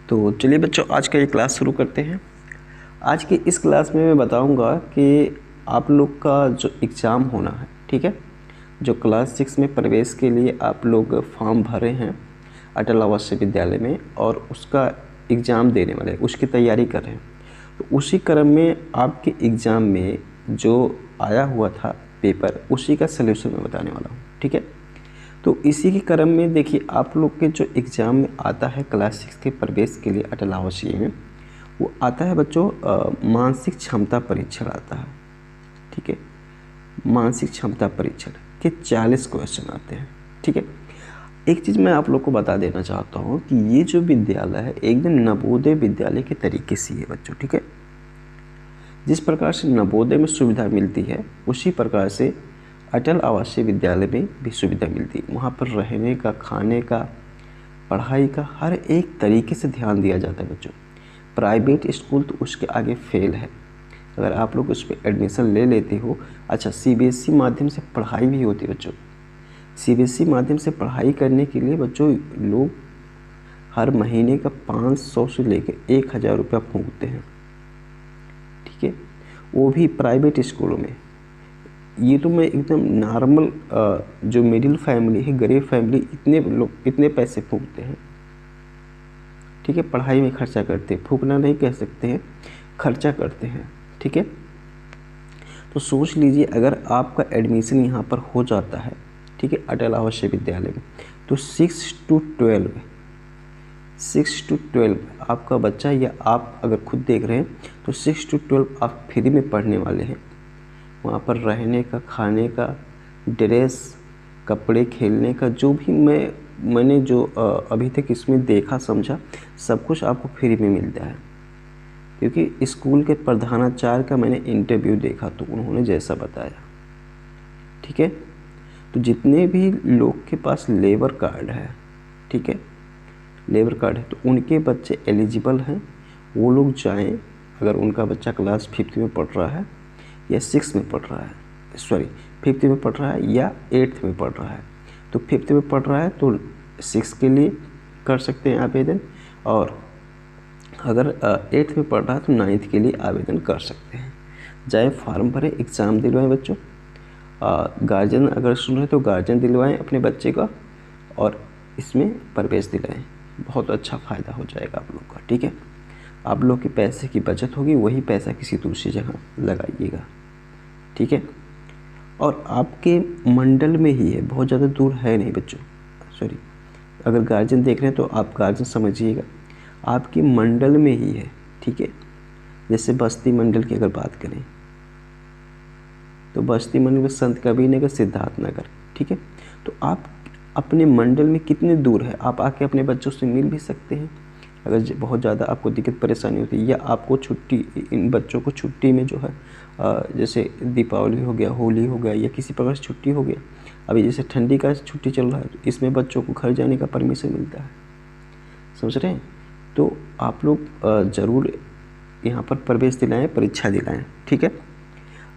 तो चलिए बच्चों, आज का ये क्लास शुरू करते हैं। आज की इस क्लास में मैं बताऊंगा कि आप लोग का जो एग्ज़ाम होना है, ठीक है, जो क्लास 6 में प्रवेश के लिए आप लोग फॉर्म भरे हैं अटल आवासीय विद्यालय में और उसका एग्ज़ाम देने वाले, उसकी तैयारी कर रहे हैं। तो उसी क्रम में आपके एग्ज़ाम में जो आया हुआ था पेपर, उसी का सलूशन मैं बताने वाला हूँ, ठीक है। तो इसी के क्रम में देखिए, आप लोग के जो एग्ज़ाम में आता है क्लास 6 के प्रवेश के लिए अटल आवासीय में, वो आता है बच्चों मानसिक क्षमता परीक्षण आता है, ठीक है। मानसिक क्षमता परीक्षण के 40 क्वेश्चन आते हैं, ठीक है। एक चीज़ मैं आप लोग को बता देना चाहता हूँ कि ये जो विद्यालय है एकदम नवोदय विद्यालय के तरीके से है बच्चों, ठीक है। जिस प्रकार से नवोदय में सुविधा मिलती है उसी प्रकार से अटल आवासीय विद्यालय में भी सुविधा मिलती है। वहाँ पर रहने का, खाने का, पढ़ाई का हर एक तरीके से ध्यान दिया जाता है बच्चों। प्राइवेट स्कूल तो उसके आगे फेल है। अगर आप लोग उस पर एडमिशन ले लेते हो, अच्छा सीबीएसई माध्यम से पढ़ाई भी होती है बच्चों। सीबीएसई माध्यम से पढ़ाई करने के लिए बच्चों लोग हर महीने का 500 से लेकर 1000 रुपया फूंकते हैं, ठीक है, वो भी प्राइवेट स्कूलों में। ये तो मैं एकदम नॉर्मल जो मिडिल फैमिली है, गरीब फैमिली, इतने लोग इतने पैसे फूंकते हैं, ठीक है, पढ़ाई में खर्चा करते हैं। फूंकना नहीं कह सकते हैं, खर्चा करते हैं, ठीक है। तो सोच लीजिए, अगर आपका एडमिशन यहाँ पर हो जाता है, ठीक है, अटल आवासीय विद्यालय में, तो 6 to 12 आपका बच्चा, या आप अगर खुद देख रहे हैं तो 6 to 12 आप फ्री में पढ़ने वाले हैं। वहाँ पर रहने का, खाने का, ड्रेस, कपड़े, खेलने का, जो भी मैंने जो अभी तक इसमें देखा समझा, सब कुछ आपको फ्री में मिलता है। क्योंकि स्कूल के प्रधानाचार्य का मैंने इंटरव्यू देखा तो उन्होंने जैसा बताया, ठीक है। तो जितने भी लोग के पास लेबर कार्ड है, ठीक है, लेबर कार्ड है, तो उनके बच्चे एलिजिबल हैं, वो लोग जाएं। अगर उनका बच्चा क्लास 5th में पढ़ रहा है या 6 में पढ़ रहा है, 5th में पढ़ रहा है या 8th में पढ़ रहा है, तो 5th में पढ़ रहा है तो 6 के लिए कर सकते हैं आवेदन, और अगर 8th में पढ़ रहा है तो 9th के लिए आवेदन कर सकते हैं। जाए फॉर्म भरें, एग्ज़ाम दिलवाएं बच्चों। गार्जियन अगर सुन रहे तो गार्जियन दिलवाएं अपने बच्चे का और इसमें प्रवेश दिलाएं। बहुत अच्छा फ़ायदा हो जाएगा आप लोग का, ठीक है। आप लोग के पैसे की बचत होगी, वही पैसा किसी दूसरी जगह लगाइएगा, ठीक है। और आपके मंडल में ही है, बहुत ज़्यादा दूर है नहीं बच्चों, अगर गार्जियन देख रहे हैं तो आप गार्जियन समझिएगा, आपके मंडल में ही है, ठीक है। जैसे बस्ती मंडल की अगर बात करें तो बस्ती मंडल में संत कबीर नगर, सिद्धार्थ नगर, ठीक है। तो आप अपने मंडल में कितने दूर है, आप आके अपने बच्चों से मिल भी सकते हैं। अगर बहुत ज़्यादा आपको दिक्कत परेशानी होती है, या आपको छुट्टी, इन बच्चों को छुट्टी में जो है जैसे दीपावली हो गया, होली हो गया, या किसी प्रकार से छुट्टी हो गया, अभी जैसे ठंडी का छुट्टी चल रहा है, तो इसमें बच्चों को घर जाने का परमिशन मिलता है, समझ रहे हैं। तो आप लोग ज़रूर यहाँ पर प्रवेश दिलाएं, परीक्षा दिलाएं, ठीक है।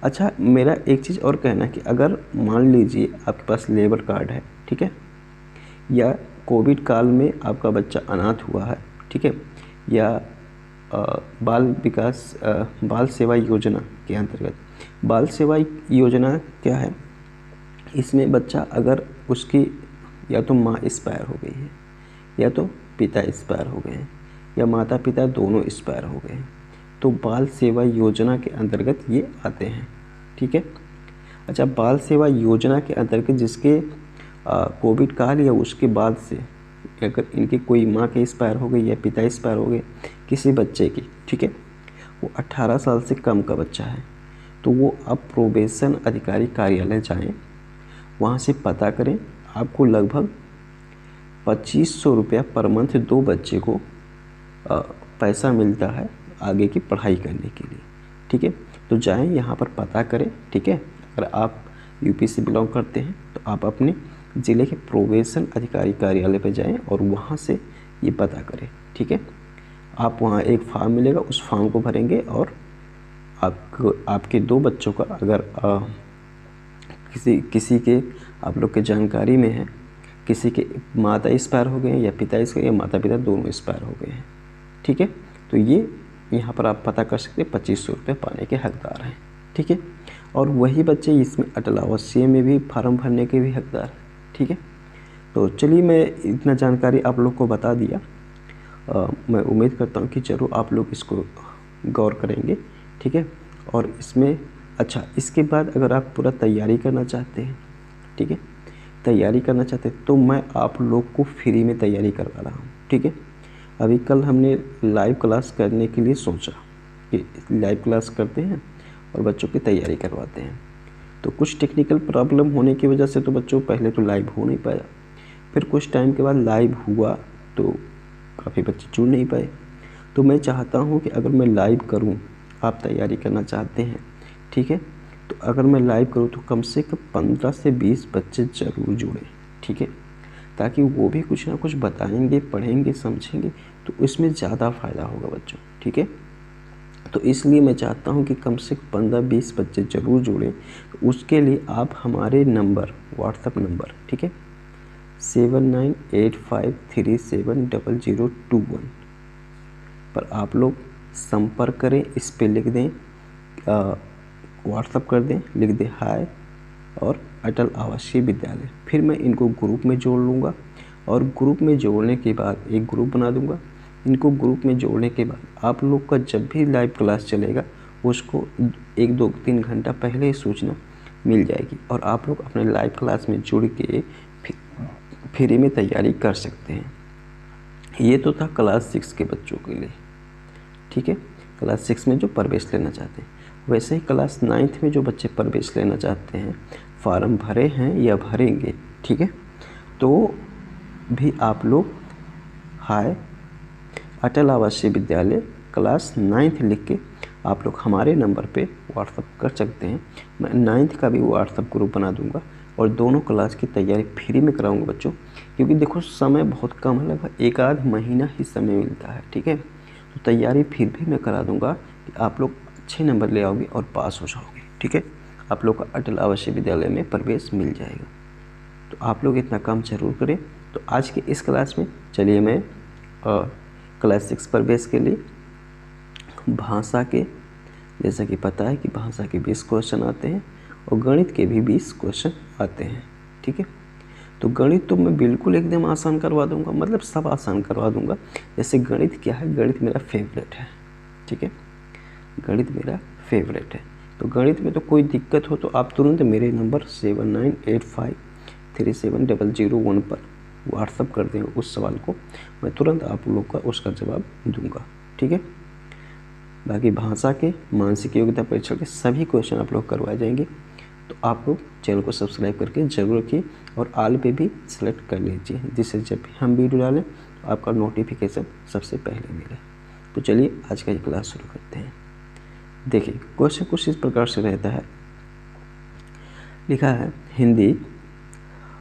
अच्छा, मेरा एक चीज़ और कहना है कि अगर मान लीजिए आपके पास लेबर कार्ड है, ठीक है, या कोविड काल में आपका बच्चा अनाथ हुआ है, ठीक है, या बाल सेवा योजना के अंतर्गत, बाल सेवा योजना क्या है, इसमें बच्चा अगर उसकी या तो माँ एक्सपायर हो गई है, या तो पिता एक्सपायर हो गए हैं, या माता पिता दोनों एक्सपायर हो गए हैं, तो बाल सेवा योजना के अंतर्गत ये आते हैं, ठीक है। अच्छा, बाल सेवा योजना के अंतर्गत जिसके कोविड काल या उसके बाद से अगर इनकी कोई माँ के एक्सपायर हो गई या पिता एक्सपायर हो गए किसी बच्चे की, ठीक है, वो 18 साल से कम का बच्चा है, तो वो अब प्रोबेशन अधिकारी कार्यालय जाएं, वहाँ से पता करें। आपको लगभग 2500 रुपया पर मंथ 2 बच्चे को पैसा मिलता है आगे की पढ़ाई करने के लिए, ठीक है। तो जाएं, यहाँ पर पता करें, ठीक है। अगर आप यूपी से बिलोंग करते हैं तो आप अपने ज़िले के प्रोबेशन अधिकारी कार्यालय पर जाएं और वहाँ से ये पता करें, ठीक है। आप वहाँ एक फॉर्म मिलेगा, उस फॉर्म को भरेंगे और आपके 2 बच्चों का अगर किसी के आप लोग के जानकारी में है, किसी के माता एक्सपायर हो गए हैं या पिता एक्सपायर, या माता पिता दोनों एक्सपायर हो गए हैं, ठीक है। तो ये यहाँ पर आप पता कर सकते हैं 2500 रुपये पाने के हकदार हैं, ठीक है। और वही बच्चे इसमें अटल आवासीय में भी फार्म भरने के भी हकदार हैं, ठीक है। तो चलिए मैं इतना जानकारी आप लोग को बता दिया। मैं उम्मीद करता हूँ कि ज़रूर आप लोग इसको गौर करेंगे, ठीक है। और इसमें अच्छा, इसके बाद अगर आप पूरा तैयारी करना चाहते हैं, ठीक है, तैयारी करना चाहते हैं तो मैं आप लोग को फ्री में तैयारी करवा रहा हूँ, ठीक है। अभी कल हमने लाइव क्लास करने के लिए सोचा कि लाइव क्लास करते हैं और बच्चों की तैयारी करवाते हैं। तो कुछ टेक्निकल प्रॉब्लम होने की वजह से तो बच्चों पहले तो लाइव हो नहीं पाया, फिर कुछ टाइम के बाद लाइव हुआ तो काफ़ी बच्चे जुड़ नहीं पाए। तो मैं चाहता हूँ कि अगर मैं लाइव करूँ, आप तैयारी करना चाहते हैं, ठीक है, तो अगर मैं लाइव करूँ तो कम से कम 15 से 20 बच्चे ज़रूर जुड़ें, ठीक है, ताकि वो भी कुछ ना कुछ बताएंगे, पढ़ेंगे, समझेंगे, तो इसमें ज़्यादा फ़ायदा होगा बच्चों, ठीक है। तो इसलिए मैं चाहता हूँ कि कम से कम 15-20 बच्चे ज़रूर जुड़ें। तो उसके लिए आप हमारे नंबर, व्हाट्सएप नंबर, ठीक है, 7985370021 पर आप लोग संपर्क करें। इस पे लिख दें, व्हाट्सएप कर दें, लिख दें हाय और अटल आवासीय विद्यालय। फिर मैं इनको ग्रुप में जोड़ लूँगा और ग्रुप में जोड़ने के बाद एक ग्रुप बना दूँगा। इनको ग्रुप में जोड़ने के बाद आप लोग का जब भी लाइव क्लास चलेगा उसको 1-2-3 घंटा पहले ही सूचना मिल जाएगी और आप लोग अपने लाइव क्लास में जुड़ के फ्री में तैयारी कर सकते हैं। ये तो था क्लास 6 के बच्चों के लिए, ठीक है, क्लास 6 में जो प्रवेश लेना चाहते हैं। वैसे ही क्लास 9th में जो बच्चे प्रवेश लेना चाहते हैं, फॉर्म भरे हैं या भरेंगे, ठीक है, तो भी आप लोग हाय अटल आवासीय विद्यालय क्लास 9th लिख के आप लोग हमारे नंबर पे व्हाट्सअप कर सकते हैं। मैं 9th का भी व्हाट्सअप ग्रुप बना दूंगा और दोनों क्लास की तैयारी फ्री में कराऊंगा बच्चों, क्योंकि देखो समय बहुत कम है, लगभग 1-आध महीना ही समय मिलता है, ठीक है। तो तैयारी फिर भी मैं करा दूंगा कि आप लोग अच्छे नंबर ले आओगे और पास हो जाओगे, ठीक है। आप लोग का अटल आवासीय विद्यालय में प्रवेश मिल जाएगा। तो आप लोग इतना काम जरूर करें। तो आज के इस क्लास में चलिए मैं क्लास 6 प्रवेश के लिए भाषा के, जैसा कि पता है कि भाषा के 20 क्वेश्चन आते हैं और गणित के भी 20 क्वेश्चन आते हैं, ठीक है। तो गणित तो मैं बिल्कुल एकदम आसान करवा दूंगा, मतलब सब आसान करवा दूंगा। जैसे गणित क्या है, गणित मेरा फेवरेट है, ठीक है, गणित मेरा फेवरेट है। तो गणित में तो कोई दिक्कत हो तो आप तुरंत मेरे नंबर 7985370001 पर व्हाट्सअप कर दें उस सवाल को, मैं तुरंत आप लोग का उसका जवाब दूंगा, ठीक है। बाकी भाषा के, मानसिक योग्यता परीक्षा के सभी क्वेश्चन आप लोग करवाए जाएंगे। तो आप लोग चैनल को सब्सक्राइब करके जरूर रखिए और ऑल पे भी सेलेक्ट कर लीजिए, जिससे जब भी हम वीडियो डालें तो आपका नोटिफिकेशन सबसे पहले मिले। तो चलिए आज का ये क्लास शुरू करते हैं। देखिए क्वेश्चन कुछ इस प्रकार से रहता है, लिखा है हिंदी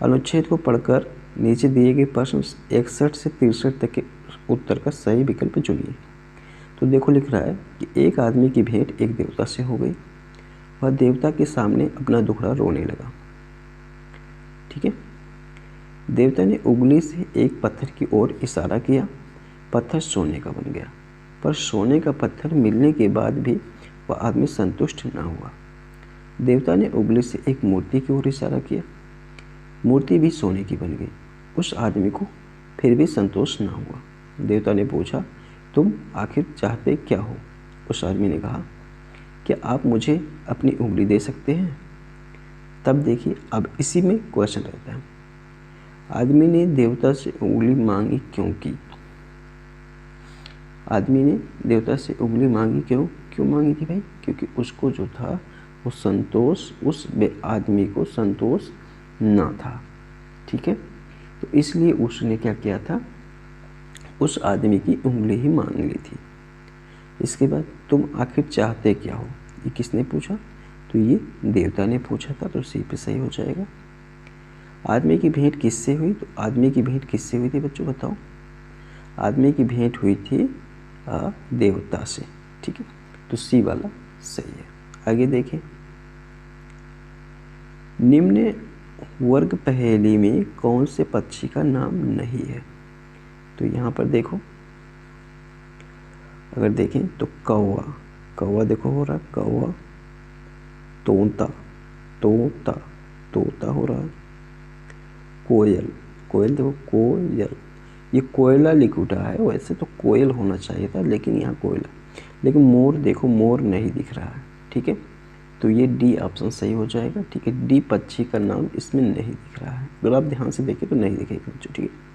अनुच्छेद को पढ़कर नीचे दिए गए प्रश्न 61 से 63 तक के उत्तर का सही विकल्प चुनिए। तो देखो लिख रहा है कि एक आदमी की भेंट एक देवता से हो गई, वह देवता के सामने अपना दुखड़ा रोने लगा, ठीक है। देवता ने उंगली से एक पत्थर की ओर इशारा किया, पत्थर सोने का बन गया, पर सोने का पत्थर मिलने के बाद भी वह आदमी संतुष्ट न हुआ। देवता ने उंगली से एक मूर्ति की ओर इशारा किया, मूर्ति भी सोने की बन गई, उस आदमी को फिर भी संतोष न हुआ। देवता ने पूछा, तुम आखिर चाहते क्या हो? उस आदमी ने कहा, क्या आप मुझे अपनी उंगली दे सकते हैं? तब देखिए अब इसी में क्वेश्चन रहता है, आदमी ने देवता से उंगली मांगी क्यों की? आदमी ने देवता से उंगली मांगी क्यों मांगी थी भाई? क्योंकि उसको जो था वो संतोष, उस आदमी को संतोष ना था, ठीक है। तो इसलिए उसने क्या किया था, उस आदमी की उंगली ही मांग ली थी। इसके बाद तुम आखिर चाहते क्या हो, ये किसने पूछा? तो ये देवता ने पूछा था, तो सी पे सही हो जाएगा। आदमी की भेंट किससे हुई? तो आदमी की भेंट किससे हुई थी बच्चों बताओ? आदमी की भेंट हुई थी देवता से, ठीक है। तो सी वाला सही है। आगे देखें, निम्न वर्ग पहेली में कौन से पक्षी का नाम नहीं है? तो यहाँ पर देखो अगर देखें तो कौवा, कौवा देखो हो रहा है कौवा, तोता, तोता, तोता हो रहा है, कोयल, कोयल देखो कोयल, ये कोयला लिख उठा है, वैसे तो कोयल होना चाहिए था लेकिन यहाँ कोयला। लेकिन मोर देखो मोर नहीं दिख रहा है, ठीक है, तो ये डी ऑप्शन सही हो जाएगा, ठीक है। डी पक्षी का नाम इसमें नहीं दिख रहा है, अगर आप ध्यान से देखें तो नहीं दिखेगा बच्चों, ठीक है।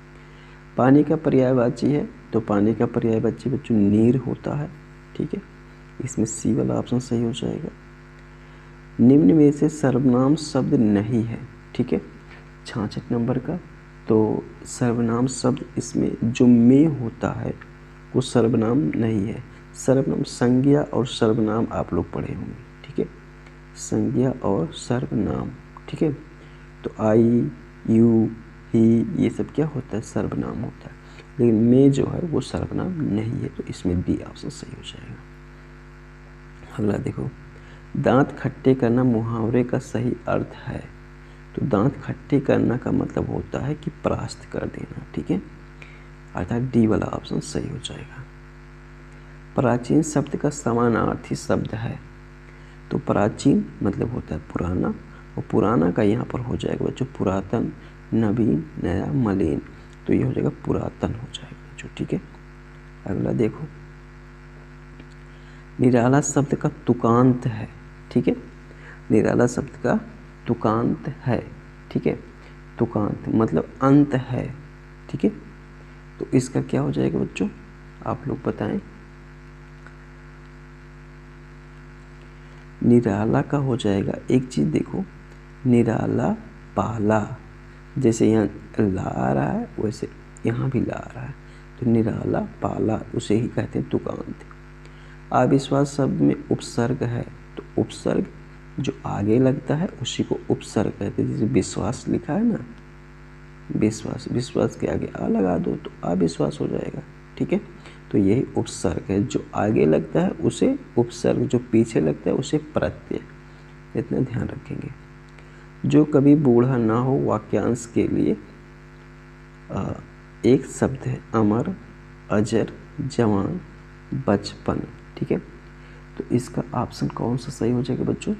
पानी का पर्यायवाची है, तो पानी का पर्यायवाची बच्चों नीर होता है, ठीक है, इसमें सी वाला ऑप्शन सही हो जाएगा। निम्न में से सर्वनाम शब्द नहीं है, ठीक है, 66 नंबर का। तो सर्वनाम शब्द इसमें जो में होता है वो सर्वनाम नहीं है। सर्वनाम संज्ञा और सर्वनाम आप लोग पढ़े होंगे, ठीक है, संज्ञा और सर्वनाम, ठीक है। तो आई, यू, ही, ये सब क्या होता है, सर्वनाम होता है, लेकिन में जो है वो सर्वनाम नहीं है, तो इसमें डी ऑप्शन सही हो जाएगा। अगला देखो, दांत खट्टे करना मुहावरे का सही अर्थ है। तो दांत खट्टे करना का मतलब होता है कि परास्त कर देना, ठीक है, अर्थात डी वाला ऑप्शन सही हो जाएगा। प्राचीन शब्द का समानार्थी शब्द है, तो प्राचीन मतलब होता है पुराना, और पुराना का यहाँ पर हो जाएगा बच्चों पुरातन, नवीन, नया, मलिन, तो ये हो जाएगा पुरातन हो जाएगा बच्चों, ठीक है। अगला देखो, निराला शब्द का तुकांत है, ठीक है, निराला शब्द का तुकांत है, ठीक है, तुकांत मतलब अंत है, ठीक है, तो इसका क्या हो जाएगा बच्चों, आप लोग बताएं। निराला का हो जाएगा, एक चीज़ देखो, निराला पाला, जैसे यहाँ ला आ रहा है वैसे यहाँ भी ला आ रहा है, तो निराला पाला उसे ही कहते हैं तुकांत। अविश्वास शब्द में उपसर्ग है, तो उपसर्ग जो आगे लगता है उसी को उपसर्ग कहते हैं, जैसे विश्वास लिखा है ना, विश्वास, विश्वास के आगे आ लगा दो तो अविश्वास हो जाएगा, ठीक है, तो यही उपसर्ग है, जो आगे लगता है उसे उपसर्ग, जो पीछे लगता है उसे प्रत्यय, इतना ध्यान रखेंगे। जो कभी बूढ़ा ना हो वाक्यांश के लिए एक शब्द है, अमर, अजर, जवान, बचपन, ठीक है, तो इसका ऑप्शन कौन सा सही हो जाएगा बच्चों,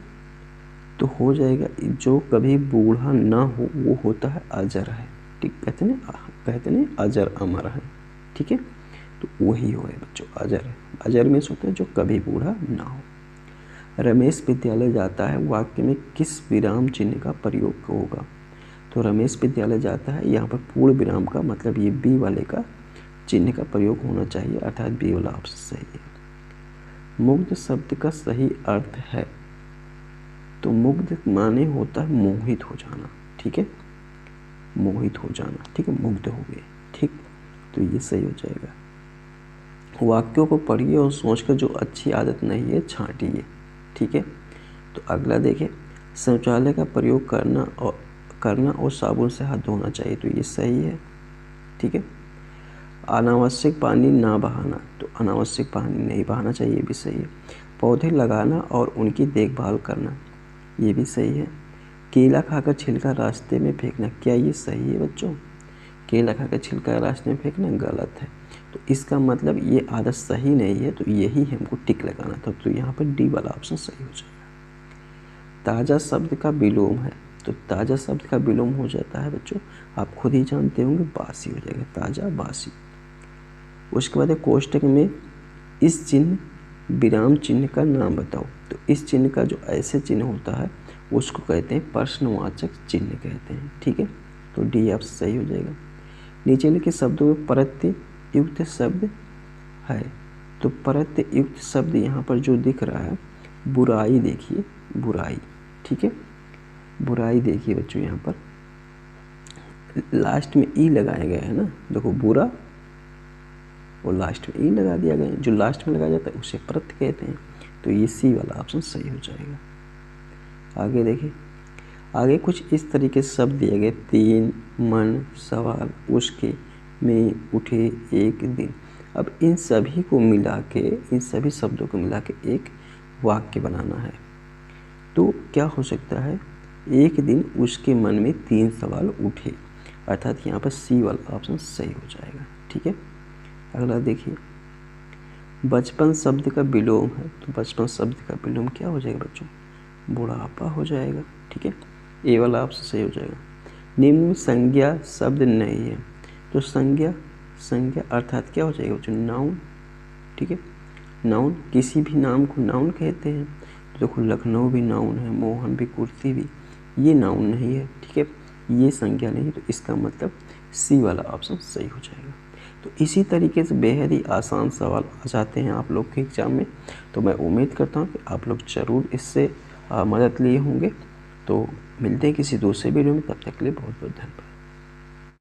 तो हो जाएगा जो कभी बूढ़ा ना हो वो होता है अजर है, ठीक, कहते हैं अजर अमर है, ठीक है, तो वही हो है बच्चों अजर है, अजर में होता है जो कभी बूढ़ा ना हो। रमेश विद्यालय जाता है वाक्य में किस विराम चिन्ह का प्रयोग होगा, तो रमेश विद्यालय जाता है, यहाँ पर पूर्ण विराम का मतलब ये बी वाले का चिन्ह का प्रयोग होना चाहिए, अर्थात बी वाला ऑप्शन सही है। मुग्ध शब्द का सही अर्थ है, तो मुग्ध माने होता है मोहित हो जाना, ठीक है, मोहित हो जाना, ठीक है, मुग्ध हो गए, ठीक, तो ये सही हो जाएगा। वाक्यों को पढ़िए और सोचकर जो अच्छी आदत नहीं है छांटिए, ठीक है। तो अगला देखें, शौचालय का प्रयोग करना और साबुन से हाथ धोना चाहिए, तो ये सही है, ठीक है। अनावश्यक पानी ना बहाना, तो अनावश्यक पानी नहीं बहाना चाहिए, ये भी सही है। पौधे लगाना और उनकी देखभाल करना, ये भी सही है। केला खाकर छिलका रास्ते में फेंकना, क्या ये सही है बच्चों, केला खाकर छिलका रास्ते में फेंकना गलत है, तो इसका मतलब ये आदत सही नहीं है, तो यही हमको टिक लगाना था, तो यहाँ पर डी वाला ऑप्शन सही हो जाएगा। ताज़ा शब्द का विलोम है, तो ताज़ा शब्द का विलोम हो जाता है बच्चों, आप खुद ही जानते होंगे, बासी हो जाएगा, ताज़ा बासी। उसके बाद कोष्टक में इस चिन्ह विराम चिन्ह का नाम बताओ, तो इस चिन्ह का जो ऐसे चिन्ह होता है उसको कहते हैं प्रश्नवाचक चिन्ह कहते हैं, ठीक है, तो डी ऑप्शन सही हो जाएगा। नीचे लिखे शब्दों में प्रत्यय युक्त शब्द है, तो प्रत्यय युक्त शब्द यहाँ पर जो दिख रहा है, बुराई देखिए, बुराई, ठीक है, बुराई देखिए बच्चों, यहाँ पर लास्ट में ई लगाया गया है ना, देखो बुरा और लास्ट में ई लगा दिया गया है, जो लास्ट में लगाया जाता है उसे प्रत्यय कहते हैं, तो ये सी वाला ऑप्शन सही हो जाएगा। आगे देखिए, आगे कुछ इस तरीके से शब्द दिए गए, तीन, मन, सवाल, उसके, में, उठे, एक दिन। अब इन सभी को मिला के, इन सभी शब्दों को मिला के एक वाक्य बनाना है, तो क्या हो सकता है, एक दिन उसके मन में तीन सवाल उठे, अर्थात यहाँ पर सी वाला ऑप्शन सही हो जाएगा, ठीक है। अगला देखिए, बचपन शब्द का विलोम है, तो बचपन शब्द का विलोम क्या हो जाएगा बच्चों? बुढ़ापा हो जाएगा। ठीक है, ए वाला ऑप्शन सही हो जाएगा। निम्न में संज्ञा शब्द नहीं है, तो संज्ञा अर्थात क्या हो जाएगा बच्चों? नाउन। ठीक है, नाउन, किसी भी नाम को नाउन कहते हैं। देखो लखनऊ भी नाउन है, मोहन भी, कुर्सी भी, ये नाउन नहीं है। ठीक है, ये संज्ञा नहीं है, तो इसका मतलब सी वाला ऑप्शन सही हो जाएगा। तो इसी तरीके से बेहद ही आसान सवाल आ जाते हैं आप लोग के एग्ज़ाम में। तो मैं उम्मीद करता हूँ कि आप लोग ज़रूर इससे मदद लिए होंगे। तो मिलते हैं किसी दूसरे वीडियो में, तब तक के लिए बहुत बहुत धन्यवाद।